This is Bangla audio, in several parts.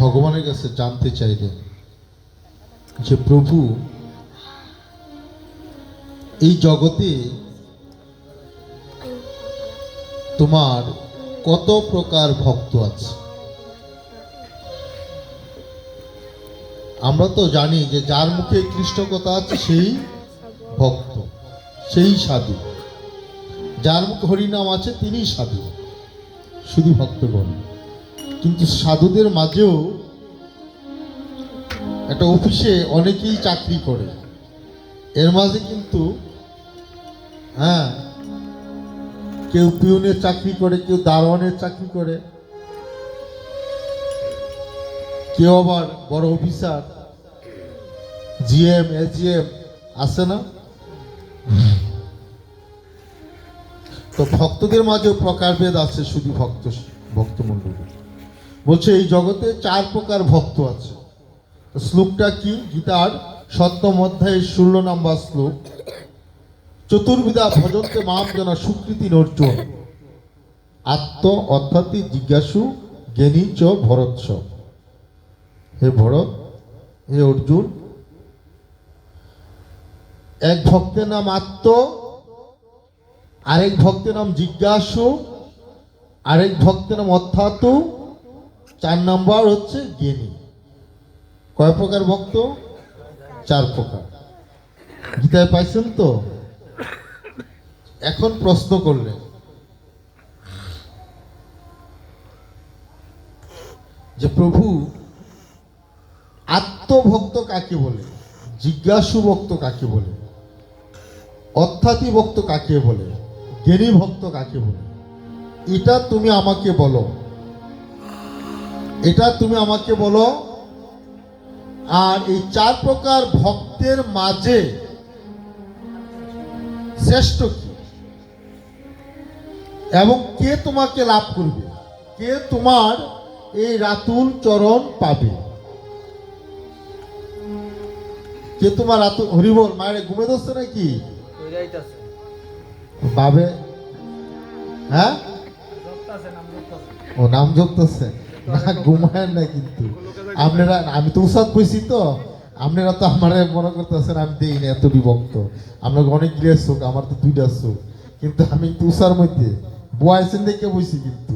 ভগবানের কাছে জানতে চাইলেন যে প্রভু, এই জগতে তোমার কত প্রকার ভক্ত আছে। আমরা তো জানি যে যার মুখে কৃষ্ণ কথা আছে সেই ভক্ত, সেই সাধু। যার মুখে হরিনাম আছে তিনি সাধু, শুধু ভক্তগণ। কিন্তু সাধুদের মাঝেও একটা অফিসে অনেকেই চাকরি করে, এর মাঝে কিন্তু কেউ পিউনের চাকরি করে, কেউ দারোয়ানের চাকরি করে, কেউ আবার বড় অফিসার, জিএম, এজিএম আছে না? তো ভক্তদের মাঝেও প্রকারভেদ আছে, শুধু ভক্তমণ্ডলী। বলছে এই জগতে 4 প্রকার ভক্ত আছে। শ্লোকটা কি? গীতার 7ম অধ্যায়ের 16 নম্বর শ্লোক। চতুর্বিধা ভজন্তে মাম জন সুকৃতি অর্জুন আত্ম অর্থাৎ জিজ্ঞাসু জ্ঞানী চ ভরৎস। হে ভরত, হে অর্জুন, এক ভক্তের নাম আত্ম, আরেক ভক্তের নাম জিজ্ঞাসু, আরেক ভক্তের নাম অর্থাৎ, 4 নম্বর হচ্ছে জ্ঞানী। কয় প্রকার ভক্ত? 4 প্রকার। গীতায় পাইছেন তো? এখন প্রশ্ন করলেন যে প্রভু, আত্মভক্ত কাকে বলে, জিজ্ঞাসু ভক্ত কাকে বলে, অর্থাৎই ভক্ত কাকে বলে, জ্ঞানী ভক্ত কাকে বলে? এটা তুমি আমাকে বলো, এটা তুমি আমাকে বলো। আর এই 4 প্রকার ভক্তের মাঝে শ্রেষ্ঠ কি, এবং কে তোমাকে লাভ করবে, কে তোমার এই রাতুল চরণ পাবে, কে তোমার রাতুল। হরিবল, মায়ের ঘুমে ধরছে নাকি বাবে? হ্যাঁ, ও নাম জপতেছে না, ঘুমায় না। কিন্তু আপনারা, আমি তো উৎসাদ বইছি তো, আপনারা তো আমার মনে করতেছেন আমি দেই না, এত বিভক্ত। আপনার অনেক গিয়ে চোখ, আমার তো 2টা চোখ, কিন্তু আমি তো উষার মধ্যে বয়সের দেখে বইছি, কিন্তু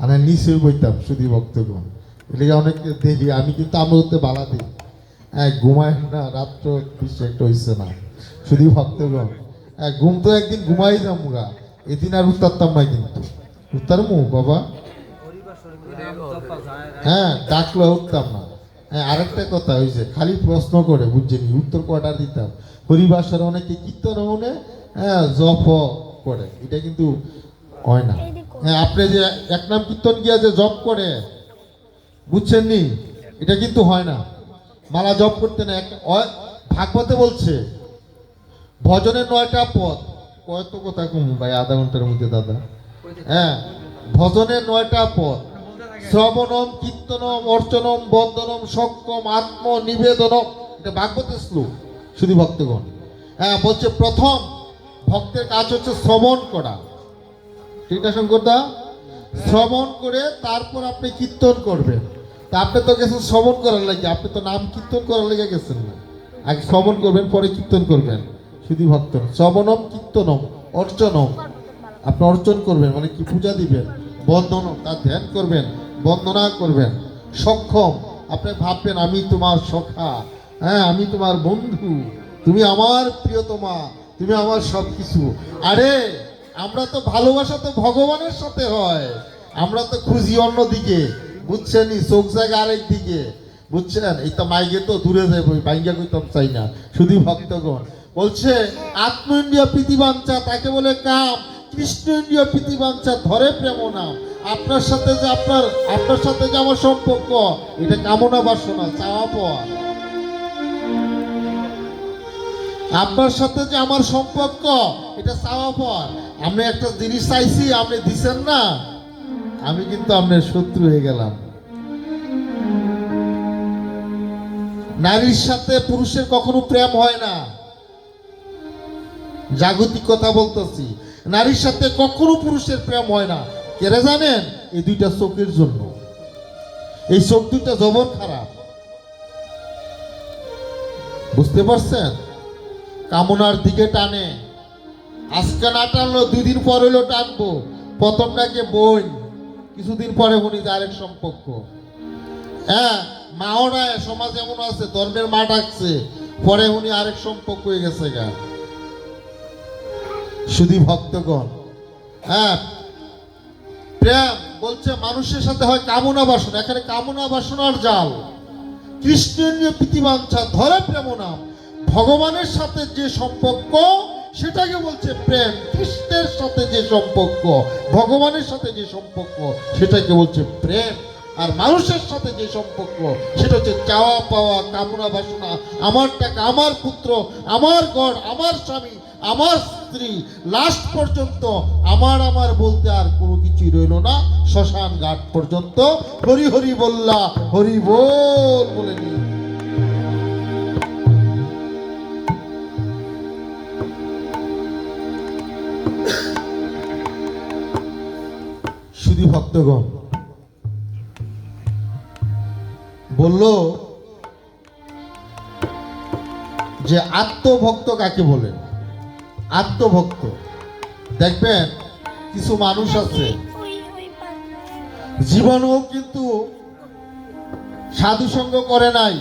আমি নিচে বইতাম শুধু ভক্তগণ। এটাকে অনেক দেখি আমি, কিন্তু আমি ওতে বালা দিই। ঘুমায় না, রাত্র বেশি একটা হয়েছে না, শুধু ভক্তগণ। ঘুম তো একদিন ঘুমাই যাম গা, এদিন আর উত্তারতাম না, কিন্তু উত্তারমু বাবা। ডাকলে উঠতাম না। আরেকটা কথা হয়েছে, খালি প্রশ্ন করে বুঝছেন, উত্তর কয়টা দিতাম। হরিবাসরে অনেকে কীর্তন মনে জপ করে, এটা কিন্তু হয় না। আপনি যে এক নাম কীর্তন গিয়া যে জপ করে, বুঝছেন নি, এটা কিন্তু হয় না। মালা জপ করতে না। ভাগবতে বলছে ভজনের 9টা পদ। কত কথা কম ভাই, আধা ঘন্টার মধ্যে দাদা। ভজনের 9টা পদ: শ্রবণম, কীর্তনম, অর্চনম, বন্দনম, সক্ষম, আত্ম নিবেদনম। এটা ভাগবতের শ্লোক, শুধু ভক্তগণ। বলছে প্রথম ভক্তের কাজ হচ্ছে শ্রবণ করা। ঠিক না শঙ্করদা? শ্রবণ করে তারপর আপনি কীর্তন করবেন। তা আপনি তো গেছেন শ্রবণ করার লাগে, আপনি তো নাম কীর্তন করার লেগে গেছেন না। আগে শ্রবণ করবেন, পরে কীর্তন করবেন। শুধু ভক্ত শ্রবণম, কীর্তনম, অর্চনম, আপনি অর্চন করবেন মানে কি, পূজা দিবেন। বন্দনম, তার ধ্যান করবেন, বন্দনা করবেন। সক্ষম, আপনি ভাববেন আমি তোমার সখা, আমি তোমার বন্ধু, তুমি আমার প্রিয়তমা, তুমি আমার সব কিছু। আরে আমরা তো ভালোবাসা তো ভগবানের সাথে হয়, আমরা তো খুঁজি অন্যদিকে, বুঝছেন? চোখ জায়গা আরেক দিকে, বুঝছেন? এই তো মাইকে তো দূরে যাবো, বাইঙ্গা কইতাম চাই না, শুধু ভক্তগণ। বলছে আত্ম ইন্দ্রিয় প্রীতিবাঞ্ছা তাকে বলে কাম, কৃষ্ণ ইন্দ্রিয় প্রীতিবাঞ্ছা ধরে প্রেম নাম। আপনার সাথে যে আপনার সাথে যে আমার সম্পর্ক, এটা কামনা বাসনা, চাওয়া পাওয়া। আপনার সাথে যে আমার সম্পর্ক, এটা চাওয়া পাওয়া। আমি একটা জিনিস চাইছি, আপনি দিছেন না, আমি কিন্তু আপনার শত্রু হয়ে গেলাম। নারীর সাথে পুরুষের কখনো প্রেম হয় না, জাগতিক কথা বলতেছি। নারীর সাথে কখনো পুরুষের প্রেম হয় না। কেন জানেন? এই 2টা চোখের জন্য। এই চোখ দুটা জবর খারাপ, বুঝতে পারছেন? কামনার দিকে টানে, আজকে না টানলো 2 দিন পর হইলো টানবো। প্রথমটাকে বোন, কিছুদিন পরে উনি আরেক সম্পর্ক। হ্যাঁ, মাও নাই, সমাজ এমন আছে ধর্মের মা ডাকছে, পরে উনি আরেক সম্পর্ক হয়ে গেছে গা। শুধু ভক্তগণ, হ্যাঁ, প্রেম বলছে মানুষের সাথে হয় কামনা বাসনা, এখানে কামনা বাসনার জাল। কৃষ্ণের যে প্রীতিবাঞ্ছা ধরে প্রেম নাম, ভগবানের সাথে যে সম্পর্ক সেটাকে বলছে প্রেম। কৃষ্ণের সাথে যে সম্পর্ক, ভগবানের সাথে যে সম্পর্ক সেটাকে বলছে প্রেম। আর মানুষের সাথে যে সম্পর্ক সেটা হচ্ছে চাওয়া পাওয়া, কামনা বাসনা, আমার টাকা, আমার পুত্র, আমার ঘর, আমার স্বামী, আমার স্ত্রী, লাস্ট পর্যন্ত আমার বলতে আর কোনো কিছুই রইল না। শ্মশান ঘাট পর্যন্ত হরি হরি বল্লা, হরি বল বলে নি। শুধু ভক্তগণ বলল যে আত্মভক্ত কাকে বলে? আত্মভক্ত দেখবেন কিছু মানুষ আছে জীবনেও কিন্তু সাধু সঙ্গ করে নাই,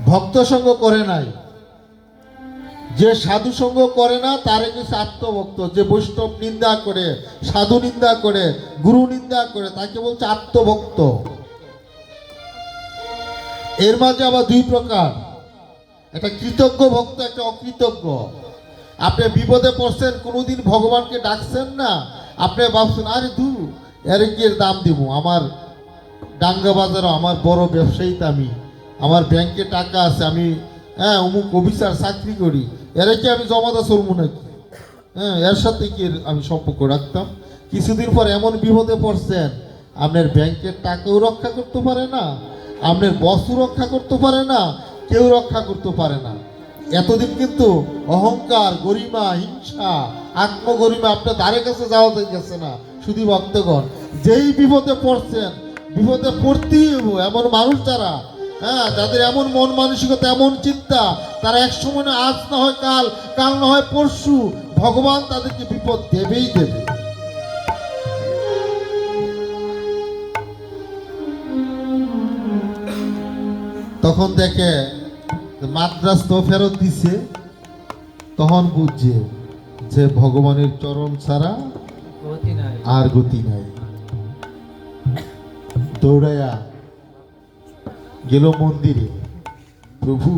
ভক্ত সঙ্গ করে নাই। যে সাধু সঙ্গ করে না তারে কিছু আত্মভক্ত। যে বৈষ্ণব নিন্দা করে, সাধু নিন্দা করে, গুরু নিন্দা করে, তাকে বলছে আত্মভক্ত। এর মাঝে আবার 2 প্রকার, একটা কৃতজ্ঞ ভক্ত, একটা অকৃতজ্ঞ। আপনি বিপদে পড়ছেন, কোনোদিন ভগবানকে ডাকছেন না, আপনি ভাবছেন আরে দূর এর কি দাম দিব, আমার ডাঙ্গা বাজারও আমার বড় ব্যবসায়িত, আমার ব্যাংকে টাকা আছে, আমি অমুক অফিসার চাকরি করি, এর কি আমি জমাদা চলবো নাকি? এর সাথে কি আমি সম্পর্ক রাখতাম? কিছুদিন পর এমন বিপদে পড়ছেন, আপনার ব্যাংকের টাকাও রক্ষা করতে পারে না, আপনার বসও রক্ষা করতে পারে না, কেউ রক্ষা করতে পারে না। এতদিন কিন্তু অহংকার, গরিমা, হিংসা, আত্মগরিমা আপনার দ্বারের কাছে যাওয়া গেছে না। শুধু ভক্তগণ, যেই বিপদে পড়ছেন, বিপদে পড়তেই হবো। এমন মানুষ যারা, যাদের এমন মন মানসিকতা, এমন চিন্তা, তারা এক সময় না, আজ না হয় কাল, কাল না হয় পরশু, ভগবান তাদেরকে বিপদ দেবেই দেবে। তখন দেখে মাদ্রাজ তো ফেরত দিছে, তখন বুঝছে যে ভগবানের চরণ ছাড়া আর গতি নাই। দৌড়াইয়া গেল মন্দিরে, প্রভু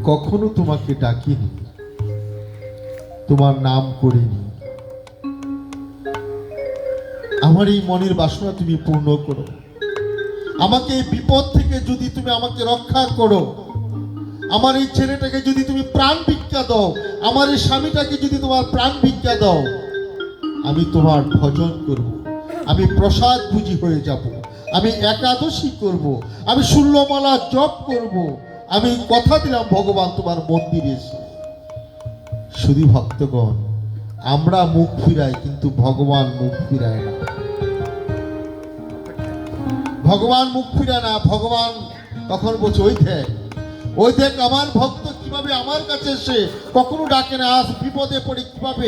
কখনো তোমাকে ডাকিনি, তোমার নাম করিনি, আমার এই মনের বাসনা তুমি পূর্ণ করো, আমাকে এই বিপদ থেকে যদি তুমি আমাকে রক্ষা করো, আমার এই ছেলেটাকে যদি তুমি প্রাণ ভিক্ষা দাও, আমার এই স্বামীটাকে যদি তোমার প্রাণ ভিক্ষা দাও, আমি তোমার ভজন করব, আমি প্রসাদ বুঝি হয়ে যাব, আমি একাদশী করব, আমি ষোলমালা জপ করব, আমি কথা দিলাম ভগবান তোমার মন্দিরে এসে। শুধু ভক্তগণ, আমরা মুখ ফিরাই কিন্তু ভগবান মুখ ফিরায় না। ভগবান মুখ ফিরায় না। ভগবান তখন বলছে ওই দেখ আমার ভক্ত কিভাবে আমার কাছে এসে কখনো ডাকে না, আজ বিপদে পড়ে কিভাবে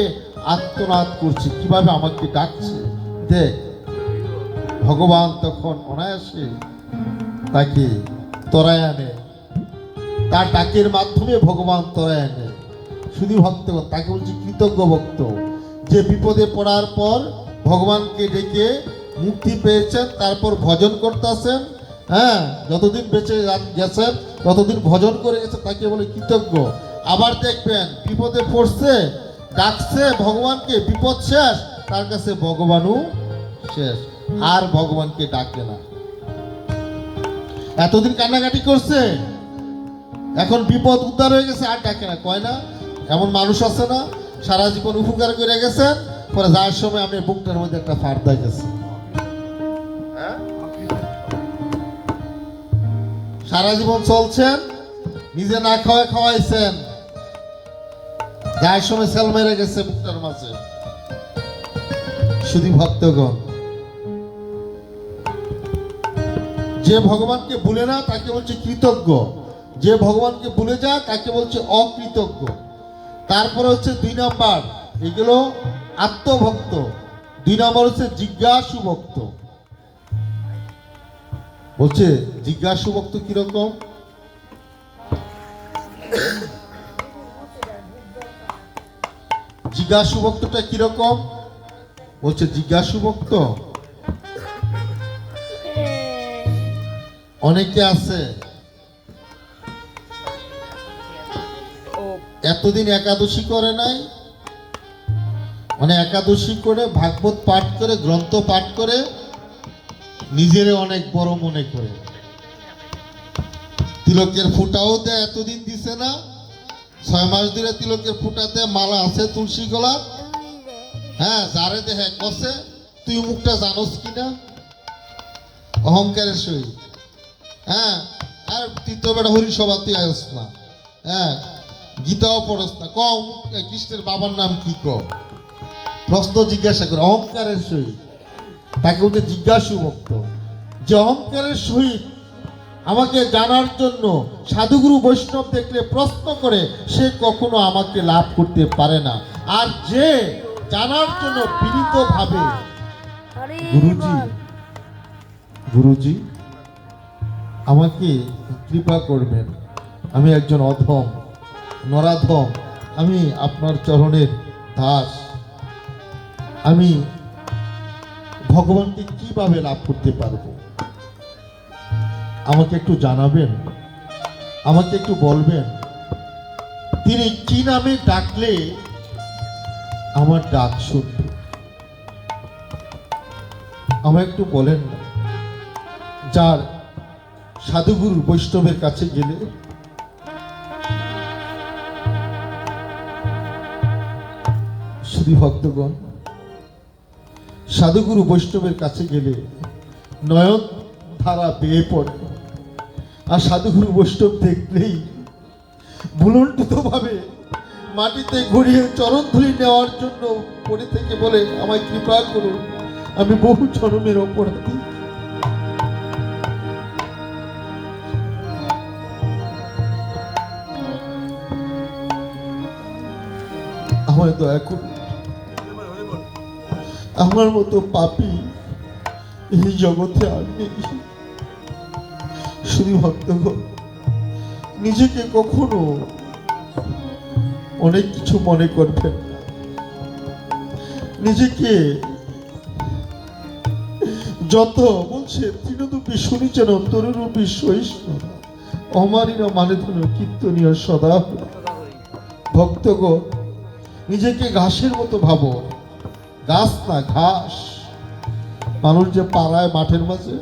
আত্মনাদ করছে, কিভাবে আমাকে ডাকছে দেখ। ভগবান তখন অনায়াসে তাকে তরায় আনে, তার ডাকের মাধ্যমে ভগবান তরায় আনে। শুধু ভক্তগণ, তাকে বলছে কৃতজ্ঞ ভক্ত, যে বিপদে পড়ার পর ভগবানকে ডেকে মুক্তি পেয়েছেন, তারপর ভজন করতেছেন, যতদিন বেঁচে গেছেন ততদিন ভজন করে গেছে, তাকে বলে কৃতজ্ঞ। আবার দেখবেন বিপদে পড়ছে, ডাকছে ভগবানকে, বিপদ শেষ, তার কাছে ভগবানও শেষ, আর ভগবানকে ডাকে না। এতদিন কান্নাকাটি করছে, এখন বিপদ উদ্ধার হয়ে গেছে, আর ডাকে না, কয় না? এমন মানুষ আছে না, সারা জীবন উপকার করে গেছেন, পরে যাওয়ার সময় আপনি বুকটার মধ্যে একটা ফাড়দা গেছে, সারা জীবন চলছেন, নিজে না খাওয়াইছেন, যার সময় সেল মেরে গেছে বুকটার মাঝে। শুধু ভক্তগণ, যে ভগবানকে ভুলে না তাকে বলছে কৃতজ্ঞ, যে ভগবানকে ভুলে যায় তাকে বলছে অকৃতজ্ঞ। তারপরে হচ্ছে 2 নাম্বার, এগুলো আত্মভক্ত। 2 নাম্বার হচ্ছে জিজ্ঞাসু ভক্ত। বলছে জিজ্ঞাসু ভক্ত কিরকম? জিজ্ঞাসু ভক্তটা কিরকম? বলছে জিজ্ঞাসু ভক্ত অনেকে আছে এতদিন একাদশী করে নাই, মানে একাদশী করে ভাগবত পাঠ করে গ্রন্থ পাঠ করে নিজেরে অনেক বড় মনে করে, তিলকের ফুটাও দেয়, এতদিন দিছে না, 6 মাস ধরে তিলকের ফুটাতে মালা আছে তুলসী গলা, হ্যাঁ যারে দেহে কষে তুই মুখটা জানোস কিনা, অহংকারের সহিত। হ্যাঁ, আর তুই তো বেটা হরিসভা তুই আয়স না, হ্যাঁ গীতাও পড়স না, কম কৃষ্ণের বাবার নাম কি কম, প্রশ্ন জিজ্ঞাসা করে অহংকারের সহিত। তাকে বলতে জিজ্ঞাসু ভক্ত, যে অহংকারের সহিত আমাকে জানার জন্য সাধুগুরু বৈষ্ণব দেখলে প্রশ্ন করে, সে কখনো আমাকে লাভ করতে পারে না। আর যে জানার জন্য বিনীত ভাবে, গুরুজি গুরুজি আমাকে কৃপা করবেন, আমি একজন অধম নরাধম, আমি আপনার চরণের দাস, আমি ভগবানকে কিভাবে লাভ করতে পারবো, আমাকে একটু জানাবেন, আমাকে একটু বলবেন, তিনি কি নামে ডাকলে আমার ডাক শুনবে, আমায় একটু বলেন না। যার সাধুগুরু বৈষ্ণবের কাছে গেলে শুধু ভক্তগণ, সাধুগুরু বৈষ্ণবের কাছে গেলে নয়ন ধারা বেয়ে পড়ে, আর সাধুগুরু বৈষ্ণব দেখলেই ভুলন্টিত ভাবে মাটিতে গড়িয়ে চরণ ধুলি নেওয়ার জন্য পড়ে থেকে বলে, আমায় কৃপা করুন, আমি বহু জন্মের অপরাধী, আমায় দয়া করুন, আমার মতো পাপী এই জগতে আর নেই। শুধু ভক্তগণ, নিজেকে কখনো অনেক কিছু মনে করবেন না, নিজেকে যত বলছে তৃণরূপী শুনিছেন তরুরূপী সহিষ্ণু অমারিন মানে ধন কীর্তনীয় সদা। ভক্তগণ, নিজেকে ঘাসের মতো ভাবো, গাছ না ঘাস। মানুষ যে পাড়ায় মাঠের মাঝে,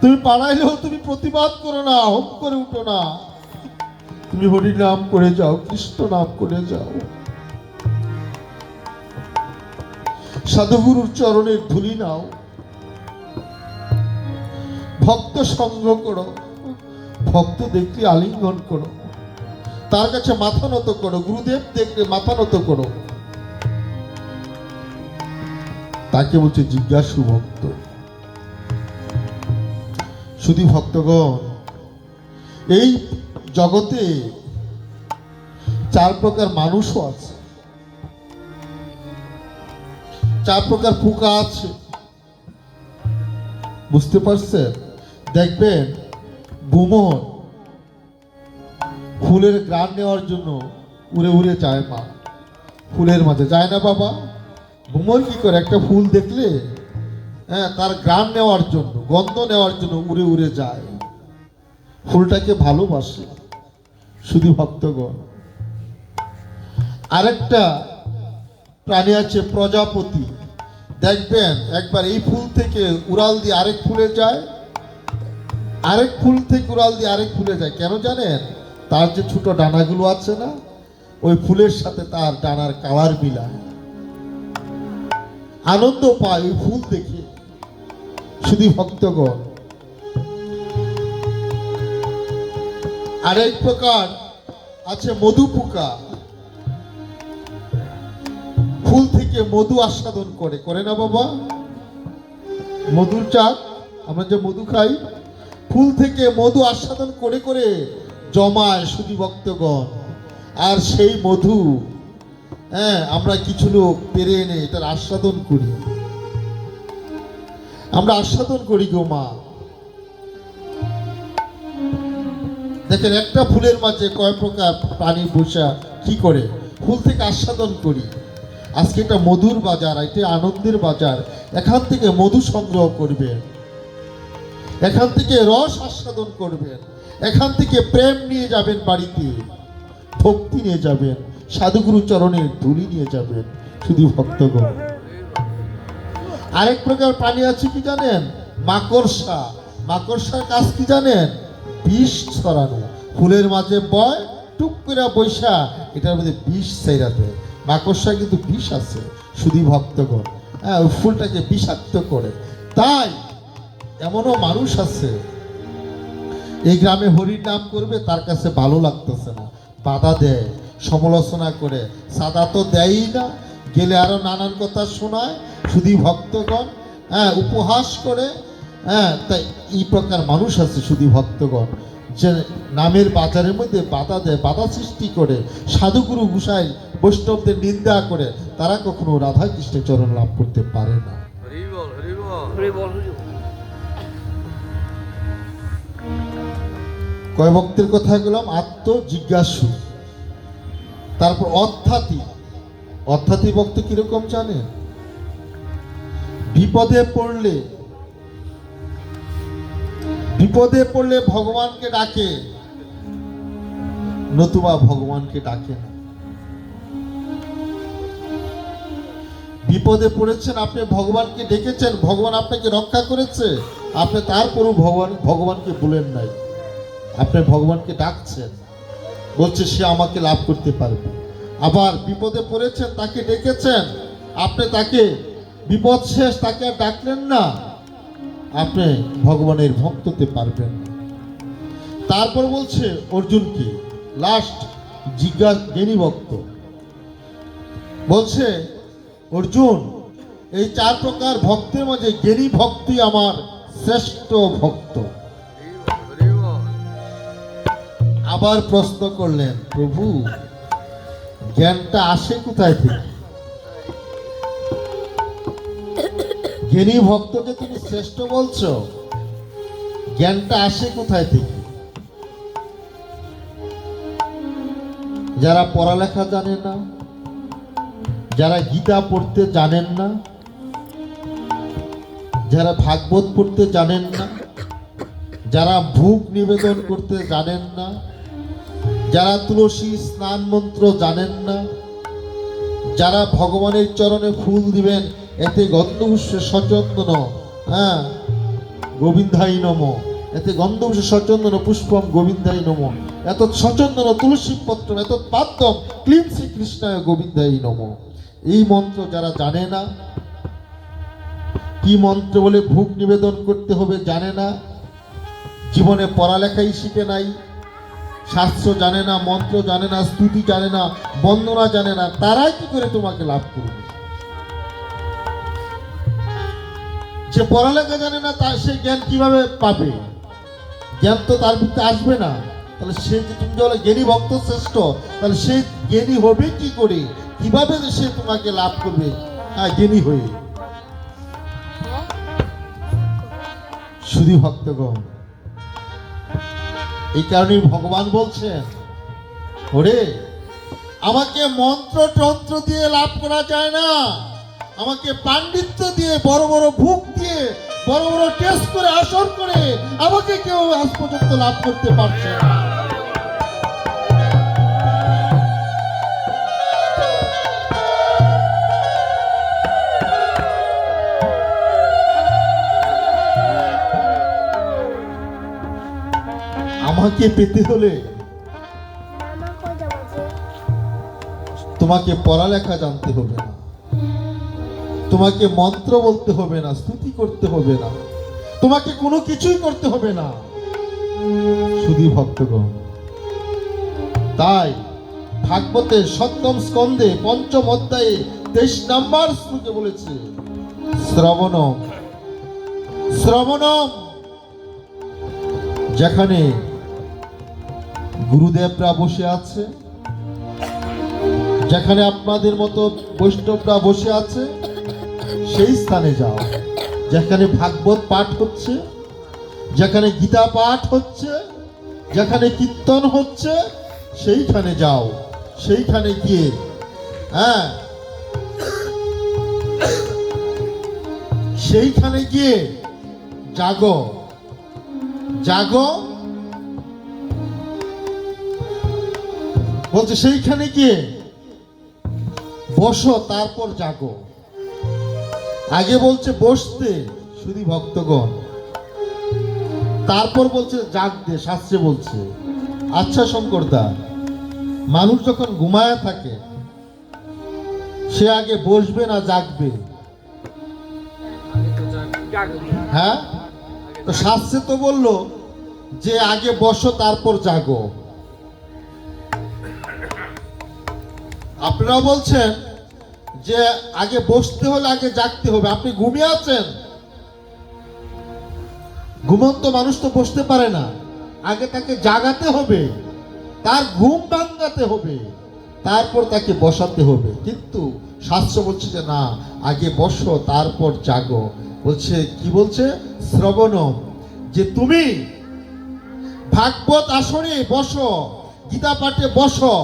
তুমি পাড়াইলেও তুমি প্রতিবাদ করো না, হোম করে উঠো না, তুমি হরি নাম করে যাও, কৃষ্ণ নাম করে যাও, সাধুগুরুর চরণের ধুলি নাও, ভক্ত সঙ্গ করো, ভক্ত দেখলে আলিঙ্গন করো, তার কাছে মাথা নত করো, গুরুদেব দেখলে মাথা নত করো, তাকে বলছে জিজ্ঞাসু ভক্ত। শুধু ভক্তগণ, এই জগতে 4 প্রকার মানুষও আছে, 4 প্রকার পোকা আছে, বুঝতে পারছেন? দেখবেন ভ্রমর ফুলের গ্রান নেওয়ার জন্য উড়ে উড়ে যায়, মা ফুলের মাঝে যায় না বাবা। ভ্রমর কি করে, একটা ফুল দেখলে হ্যাঁ তার গ্রান নেওয়ার জন্য, গন্ধ নেওয়ার জন্য উড়ে উড়ে যায়, ফুলটাকে ভালোবাসে। শুধু ভক্তগণ, আরেকটা প্রাণী আছে প্রজাপতি, দেখবেন একবার এই ফুল থেকে উড়াল দিয়ে আরেক ফুলে যায়, আরেক ফুল থেকে উড়াল দিয়ে আরেক ফুলে যায়। কেন জানেন? তার যে ছোট ডানাগুলো আছে না, ওই ফুলের সাথে তার ডানার কালার মিলায়, আনন্দ পায় ওই ফুল দেখে। শুধু ভক্তগণ, আরেক প্রকার আছে মধু পোকা, ফুল থেকে থেকে মধু আস্বাদন করে, করে না বাবা? মধুর চাক, আমরা যে মধু খাই, ফুল থেকে মধু আস্বাদন করে করে জমায় শুধু ভক্তগণ। আর সেই মধু আমরা কিছু লোক পেরে এনে এটার আস্বাদন করি, আমরা আস্বাদন করি গো মা। দেখেন একটা ফুলের মাঝে কয় প্রকার প্রাণী বসা কি করে, ফুল থেকে আস্বাদন করি। আজকে এটা মধুর বাজার, এটা আনন্দের বাজার। এখান থেকে মধু সংগ্রহ করবেন, এখান থেকে রস আস্বাদন করবেন, এখান থেকে প্রেম নিয়ে যাবেন বাড়িতে, ভক্তি নিয়ে যাবেন, সাধুগুরু চরণের ধুলি নিয়ে যাবেন শুধু ভক্তগণ। আরেক প্রকার প্রাণী আছে কি জানেন? মাকড়সা। মাকড়সার কাজ কি জানেন? বিষ ছড়ানো। ফুলের মাঝে বয়, টুক করে বৈশা এটার মধ্যে বিষ ছাইরাতে। মাকড়সা কিন্তু বিষ আছে শুধু ভক্তগণ, ওই ফুলটাকে বিষাক্ত করে। তাই এমনও মানুষ আছে এই গ্রামে হরির নাম করবে, তার কাছে ভালো লাগতেছে না, বাধা দেয়, সমালোচনা করে, সাদা তো দেয়ই না, গেলে আরো নানান কথা শোনায় শুধু ভক্তগণ, উপহাস করে। তাই এই প্রকার মানুষ আছে শুধু ভক্তগণ, যে নামের বাজারের মধ্যে বাধা দেয়, বাধা সৃষ্টি করে, সাধুগুরু গোসাই বৈষ্ণবদের নিন্দা করে, তারা কখনো রাধা কৃষ্ণের চরণ লাভ করতে পারে না। কয় ভক্তের কথা গেলাম? আত্মজিজ্ঞাসু, তারপর অর্থাৎই। অর্থাৎই ভক্ত কিরকম জানেন? বিপদে পড়লে, বিপদে পড়লে ভগবানকে ডাকে, নতুবা ভগবানকে ডাকে না। বিপদে পড়েছেন, আপনি ভগবানকে ডেকেছেন, ভগবান আপনাকে রক্ষা করেছে, আপনি তারপরও ভগবানকে বলেন নাই, আপনি ভগবানকে ডাকছেন, বলছে সে আমাকে লাভ করতে পারবে। আবার বিপদে পড়েছেন, তাকে ডেকেছেন, আপনি তাকে বিপদ শেষ, তাকে আর ডাকলেন না, আপনি ভগবানের ভক্ত হতে পারবেন না। তারপর বলছে অর্জুনকে, লাস্ট জ্ঞানী ভক্ত বলছে, অর্জুন এই চার প্রকার ভক্তের মাঝে জ্ঞানী ভক্তি আমার শ্রেষ্ঠ ভক্ত। আবার প্রশ্ন করলেন, প্রভু জ্ঞানটা আসে কোথায় থেকে? জ্ঞানী ভক্তকে তুমি শ্রেষ্ঠ বলছো, জ্ঞানটা আসে কোথায় থেকে? যারা পড়ালেখা জানে না, যারা গীতা পড়তে জানেন না, যারা ভাগবত পড়তে জানেন না, যারা ভোগ নিবেদন করতে জানেন না, যারা তুলসী স্নান মন্ত্র জানেন না, যারা ভগবানের চরণে ফুল দিবেন এতে গন্ধপুষ্প সচন্দন, গোবিন্দাই নম, এতে গন্ধপুষ্প সচন্দন পুষ্পম গোবিন্দাই নম, এত সচন্দন তুলসী পত্র, এত পাদ্যম ক্লিন শ্রীকৃষ্ণায় গোবিন্দাই নম। এই মন্ত্র যারা জানে না, কি মন্ত্র বলে ভোগ নিবেদন করতে হবে জানে না, জীবনে পড়ালেখাই শিখে নাই, শাস্ত্র জানে না, মন্ত্র জানে না, স্তুতি জানে না, বন্দনা জানে না, তারাই কি করে তোমাকে লাভ করবে? যে পড়ালেখা জানে না, তার সে জ্ঞান কিভাবে পাবে? জ্ঞান তো তার ভিতরে আসবে না। তাহলে সে যে তুমি বলে জ্ঞানী ভক্ত শ্রেষ্ঠ, তাহলে সে জ্ঞানী হবে কি করে? কিভাবে সে তোমাকে লাভ করবে? জ্ঞানী হয়ে। শুধু ভক্তগণ, এই কারণে ভগবান বলছেন, ওরে আমাকে মন্ত্র তন্ত্র দিয়ে লাভ করা যায় না, আমাকে পাণ্ডিত্য দিয়ে, বড় বড় ভোগ দিয়ে, বড় বড় টেস্ট করে, আসর করে আমাকে কেউ আজ পর্যন্ত লাভ করতে পারছে না। আমাকে পেতে হলে তোমাকে পড়ালেখা জানতে হবে না, তোমাকে মন্ত্র বলতে হবে না, স্তুতি করতে হবে না, তোমাকে কোনো কিছুই করতে হবে না, শুধু ভক্তগণ। তাই ভাগবতের 7ম স্কন্ধে 5ম অধ্যায়ে 23 নম্বর শ্লোকে বলেছে শ্রবণম। শ্রবণম, যেখানে গুরুদেবরা বসে আছে, যেখানে আপনাদের মতো বৈষ্ণবরা বসে আছে, সেই স্থানে যাও। যেখানে ভাগবত পাঠ হচ্ছে, যেখানে গীতা পাঠ হচ্ছে, যেখানে কীর্তন হচ্ছে, সেইখানে যাও। সেইখানে গিয়ে সেইখানে গিয়ে জাগো। জাগো বলছে, সেইখানে গিয়ে বসো, তারপর জাগো। আগে বলছে বসতে শুধু ভক্তগণ, তারপর বলছে জাগতে, শাস্ত্রে বলছে। আচ্ছা শঙ্করদা, মানুষ যখন ঘুমায় থাকে সে আগে বসবে না জাগবে? হ্যাঁ, তো শাস্ত্রে তো বললো যে আগে বসো তারপর জাগো। আপনারা বলছেন যে আগে বসতে হলে আগে জাগতে হবে। আপনি ঘুমিয়ে আছেন, ঘুমন্ত মানুষ তো বসতে পারে না, আগে তাকে জাগাতে হবে, তার ঘুম ভাঙাতে হবে, তারপর তাকে বসাতে হবে। কিন্তু শাস্ত্র বলছে যে না, আগে বসো তারপর জাগো। বলছে কি বলছে? শ্রবণম, যে তুমি ভাগবত আসনে বসো, গীতা পাঠে বসো।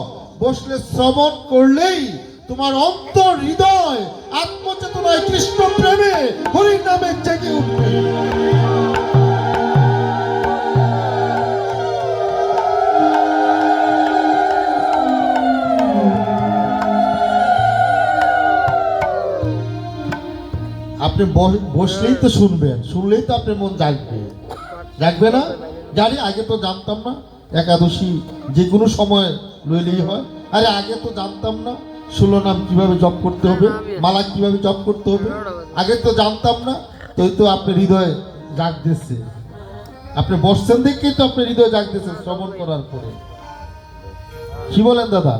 বসলে শ্রবণ করলেই তোমার অন্তর হৃদয় আত্মচেতনায় কৃষ্ণ প্রেমে হরির নামে জেগে উঠবে। আপনি বসলেই তো শুনবেন, শুনলেই তো আপনার মন জাগবে, জাগবে না? জানি, আগে তো জানতাম না একাদশী যে কোনো সময় লইলেই হয়। আরে আগে তো জানতাম না 16 নাম কিভাবে জপ করতে হবে, মালা কিভাবে জপ করতে হবে, আগে তো জানতাম না। তো আপনার হৃদয় জাগতেছে, আপনি বসছেন দেখেই তো আপনার হৃদয় জাগতেছে শ্রবণ করার পরে। কি বলেন দাদা?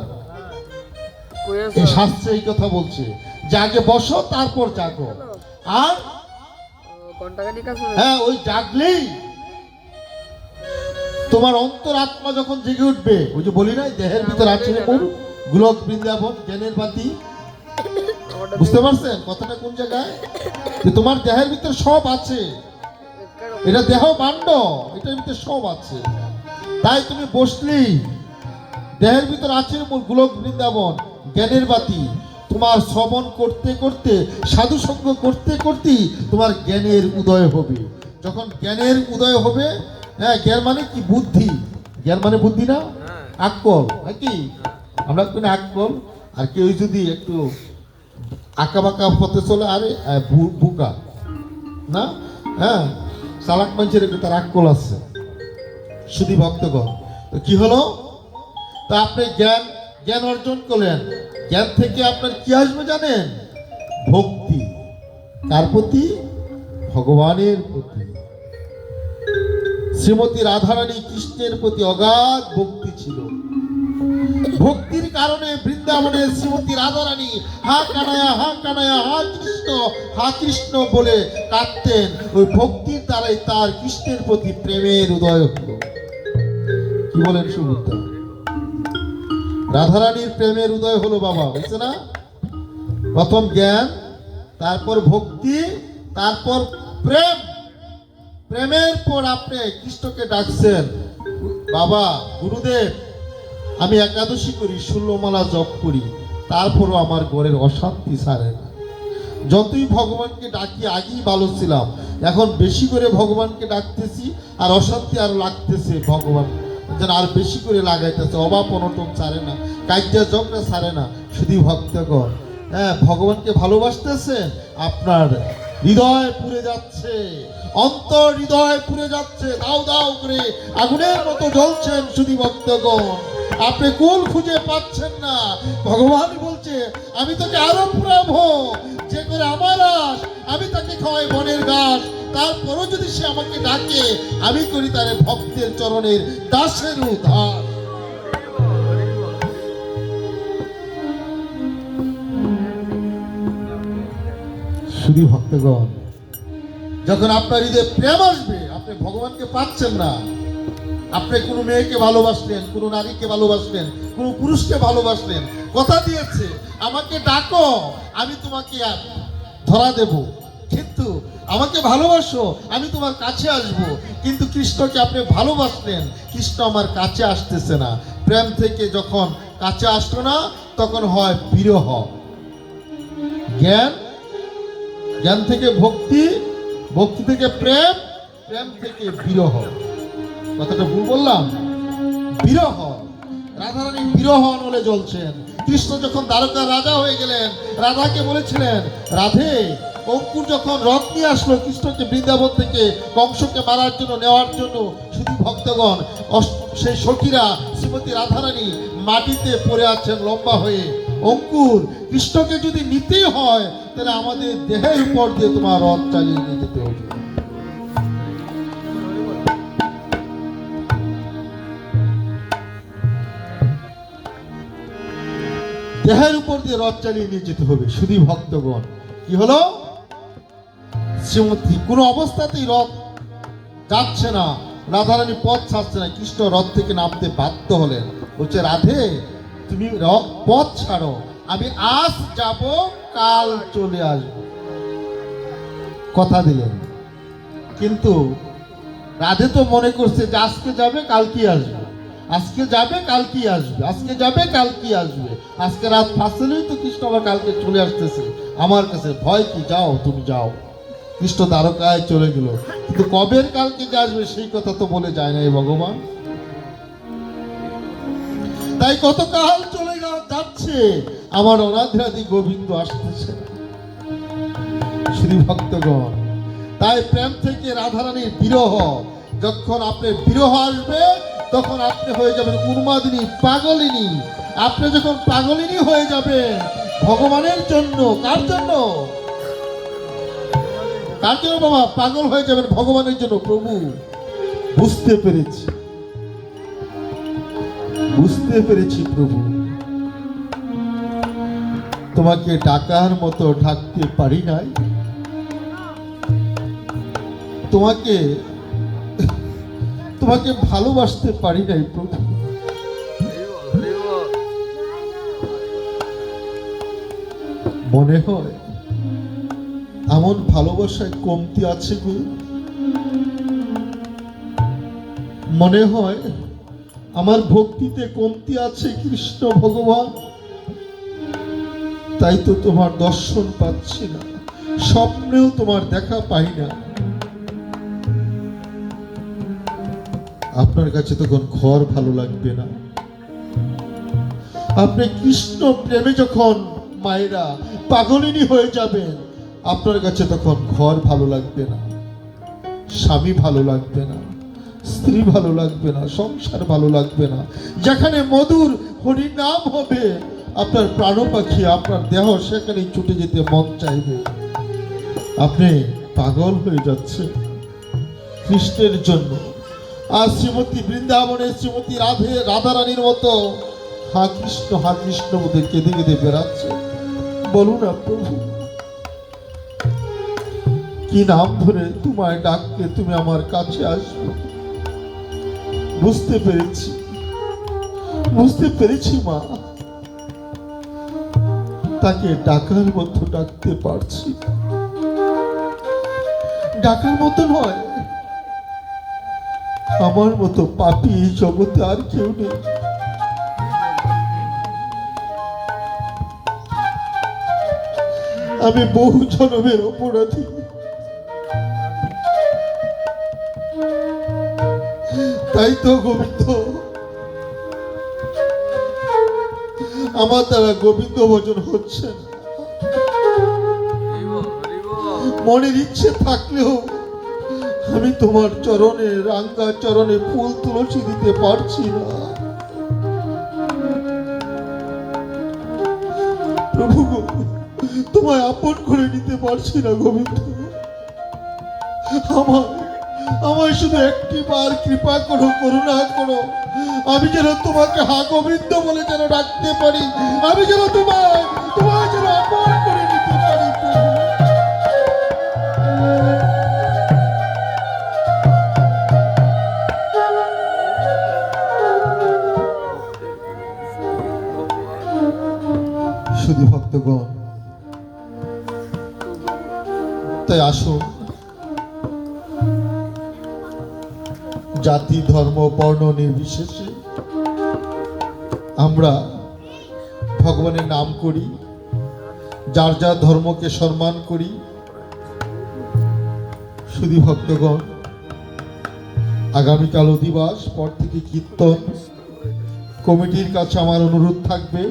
এই শাস্ত্রে এই কথা বলছে যে আগে বসো তারপর জাগো। আর হ্যাঁ, ওই জাগলেই তোমার অন্তর আত্মা যখন জেগে উঠবে, ওই যে বলি না দেহের ভিতর আছে গোলক বৃন্দাবন জ্ঞানের বাতি। বুঝতে পারছেন কথাটা কোন জায়গায়? যে তোমার দেহের ভিতর সব আছে, এটা দেহ বান্ড, এটার ভিতর সব আছে। তাই তুমি বসলেই দেহের ভিতর আছে গোলক বৃন্দাবন জ্ঞানের বাতি। তোমার শ্রবণ করতে করতে, সাধু সঙ্গ করতে করতেই তোমার জ্ঞানের উদয় হবে। যখন জ্ঞানের উদয় হবে, হ্যাঁ, জ্ঞান মানে কি? বুদ্ধি। জ্ঞান মানে বুদ্ধি না, আকল নাকি? আমরা কোনো আকল। আর কেউ যদি একটু আঁকা বাঁকা পথে চলে, আরে বুকা না, হ্যাঁ, চালাক মানুষের একটু তার আকল আছে। শুধু ভক্তগণ, তো কি হলো? তা আপনি জ্ঞান অর্জন করলেন, জ্ঞান থেকে আপনার কি আসবে জানেন? ভক্তি। কার প্রতি? ভগবানের প্রতি। শ্রীমতী রাধারানী কৃষ্ণের প্রতি অগাধ ভক্তি ছিল। ভক্তির কারণে বৃন্দাবনে শ্রীমতী রাধারানী হা কানায়া হা কানায়া, হা কৃষ্ণ বলে কাঁদতেন। ওই ভক্তির দ্বারাই তার কৃষ্ণের প্রতি প্রেমের উদয় হলো। কি বলেন সুবুদ্ধা? রাধারানীর প্রেমের উদয় হলো বাবা, বুঝছে না? প্রথম জ্ঞান, তারপর ভক্তি, তারপর প্রেম। প্রেমের পর আপনি কৃষ্ণকে ডাকছেন, বাবা গুরুদেব আমি একাদশী করি, 16 মালা জপ করি, তারপরও আমার ঘরের অশান্তি ছাড়ে না। যতই ভগবানকে ডাকি, আগেই ভালো ছিলাম, এখন বেশি করে ভগবানকে ডাকতেছি আর অশান্তি আর লাগতেছে। ভগবান যেন আর বেশি করে লাগাইতেছে, অভাব অনটন ছাড়ে না, কাজ্যা ঝগড়া ছাড়ে না। শুধু ভক্তগণ, হ্যাঁ, ভগবানকে ভালোবাসতেছেন, আপনার হৃদয় পুড়ে যাচ্ছে, অন্তর হৃদয় পুড়ে যাচ্ছে, দাও দাও করে আগুনের মতো জ্বলছেন। শুধু ভক্তগণ, আপনি কুল খুঁজে পাচ্ছেন না। ভগবান বলছে আমি তোকে আরো পুরাবো, যে করে আমার আস, আমি তাকে খাওয়াই বনের ঘাস। তারপরও যদি সে আমাকে ডাকে, আমি করি তার ভক্তের চরণের দাসের উদ্ধার। শুধু ভক্তগণ, যখন আপনার হৃদয়ে প্রেম আসবে, আপনি ভগবানকে পাচ্ছেন না। আপনি কোনো মেয়েকে ভালোবাসলেন, কোনো নারীকে ভালোবাসলেন, কোনো পুরুষকে ভালোবাসলেন, কথা দিয়েছে আমাকে ডাকো, আমি তোমাকে ধরা দেব, কিন্তু আমাকে ভালোবাসো, আমি তোমার কাছে আসব। কিন্তু কৃষ্ণকে আপনি ভালোবাসলেন, কৃষ্ণ আমার কাছে আসতেছে না। প্রেম থেকে যখন কাছে আসলো না, তখন হয় বিরহ। জ্ঞান, জ্ঞান থেকে ভক্তি, ভক্তি থেকে প্রেম, প্রেম থেকে বিরহ। কথাটা ভুল বললাম? বিরহ। রাধারানী বিরহ নলে জ্বলছেন। কৃষ্ণ যখন দ্বারকার রাজা হয়ে গেলেন, রাধাকে বলেছিলেন, রাধে, অঙ্কুর যখন রথ নিয়ে আসলো কৃষ্ণকে বৃন্দাবন থেকে কংসকে মারার জন্য, নেওয়ার জন্য, শুধু ভক্তগণ, সেই সখীরা শ্রীমতী রাধারানী মাটিতে পড়ে আছেন লম্বা হয়ে। অঙ্কুর, কৃষ্ণকে যদি নিতেই হয়, তাহলে আমাদের দেহের উপর দিয়ে তোমার রথ চালিয়ে নিয়ে যেতে হবে। দেহের উপর দিয়ে রথ চালিয়ে নিয়ে যেতে হবে। শুধু ভক্তগণ, কি হলো? শ্রীমতী কোনো অবস্থাতেই রথ যাচ্ছে না, রাধারানী পথ ছাড়ছে না। কৃষ্ণ রথ থেকে নামতে বাধ্য হলেন। বলছে, রাধে, তুমি পথ ছাড়ো, আমি আজ যাব, কাল চলে আসবো। কথা দিলেন। কিন্তু রাধে তো মনে করছে যে আজকে যাবে, কাল কি আসবে, আজকে যাবে, কাল কি আসবে, আজকে যাবে, কাল কি আসবে। আজকে রাত ফাঁসলেই তো কৃষ্ণ আবার কালকে চলে আসতেছে আমার কাছে, ভয় কি, যাও তুমি যাও। কৃষ্ণ দ্বারকায় চলে গেল, কিন্তু কবের কালকে যে আসবে সেই কথা তো বলে যায় না এই ভগবান। তাই কত কাল চলে যাচ্ছে, আমার অনাথরাদি গোবিন্দ আসতেছে। শ্রী ভক্তগণ, তাই প্রেম থেকে রাধারানীর বিরহ, যখন আপনার বিরহ আসবে, তখন আপনি হয়ে যাবেন উন্মাদিনী, পাগলিনী। আপনি যখন পাগলিনী হয়ে যাবেন ভগবানের জন্য, কার জন্য, কার জন্য বাবা পাগল হয়ে যাবেন? ভগবানের জন্য। প্রভু, বুঝতে পেরেছি, বুঝতে পেরেছি প্রভু, তোমাকে ডাকার মতো ডাকতে পারি নাই, তোমাকে তোমাকে ভালোবাসতে পারি নাই প্রভু। মনে হয় এমন ভালোবাসায় কমতি আছে গো, মনে হয় আমার ভক্তিতে কমতি আছে কৃষ্ণ ভগবান। তাই তো তোমার দর্শন পাচ্ছি না, স্বপ্নেও তোমার দেখা পাই না। আপনার কাছে তখন ঘর ভালো লাগবে না। আপনি কৃষ্ণ প্রেমে যখন মায়েরা পাগলিনী হয়ে যাবেন, আপনার কাছে তখন ঘর ভালো লাগবে না, স্বামী ভালো লাগবে না, স্ত্রী ভালো লাগবে না, সংসার ভালো লাগবে না। যেখানে মধুর হরি নাম হবে, আপনার প্রাণ পাখি, আপনার দেহ সেখানেই ছুটে যেতে মন চাইবে। আপনি পাগল হয়ে যাচ্ছে কৃষ্ণের জন্য। আর শ্রীমতী বৃন্দাবনের শ্রীমতী রাধারানীর মতো হা কৃষ্ণ বলে কেঁদে কেঁদে বেড়াচ্ছে। বলুন না প্রভু, কি নাম ধরে তোমায় ডাকলে তুমি আমার কাছে আসবে? বুঝতে পেরেছি, বুঝতে পেরেছি মা, তাকে ডাকার মতো ডাকতে পারছি, ডাকার মতো নয়। আমার মতো পাপী এই জগতে আর কেউ নেই। আমি বহু জন্মের অপরাধী। তাই তো গোবিন্দ, আমার দ্বারা গোবিন্দ ভজন হচ্ছে না। মনের ইচ্ছে থাকলেও আমি তোমার চরণে, রাঙ্গা চরণে ফুল তুলসী দিতে পারছি না। প্রভু, তোমায় আপন করে নিতে পারছি না গোবিন্দ। আমায় শুধু একটি বার কৃপা করো, করুণা করো। আমি যেন তোমাকে হা গোবিন্দ বলে যেন ডাকতে পারি, আমি যেন তোমায় যেন আপন করে নিতে পারি। তাই আসুন, জাতি ধর্ম বর্ণ নির্বিশেষে আমরা ভগবানের নাম করি, যার যার ধর্মকে সম্মান করি। শুধু ভক্তগণ, আগামীকাল অধিবাস, পর থেকে কীর্তন। কমিটির কাছে আমার অনুরোধ থাকবে,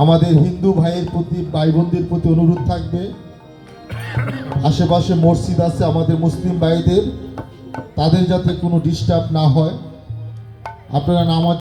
আমাদের হিন্দু ভাইয়ের প্রতি, ভাই বোনদের প্রতি অনুরোধ থাকবে, আশেপাশে মসজিদ আছে আমাদের মুসলিম ভাইদের, তাদের যাতে কোনো ডিস্টার্ব না হয়, আপনারা নামাজ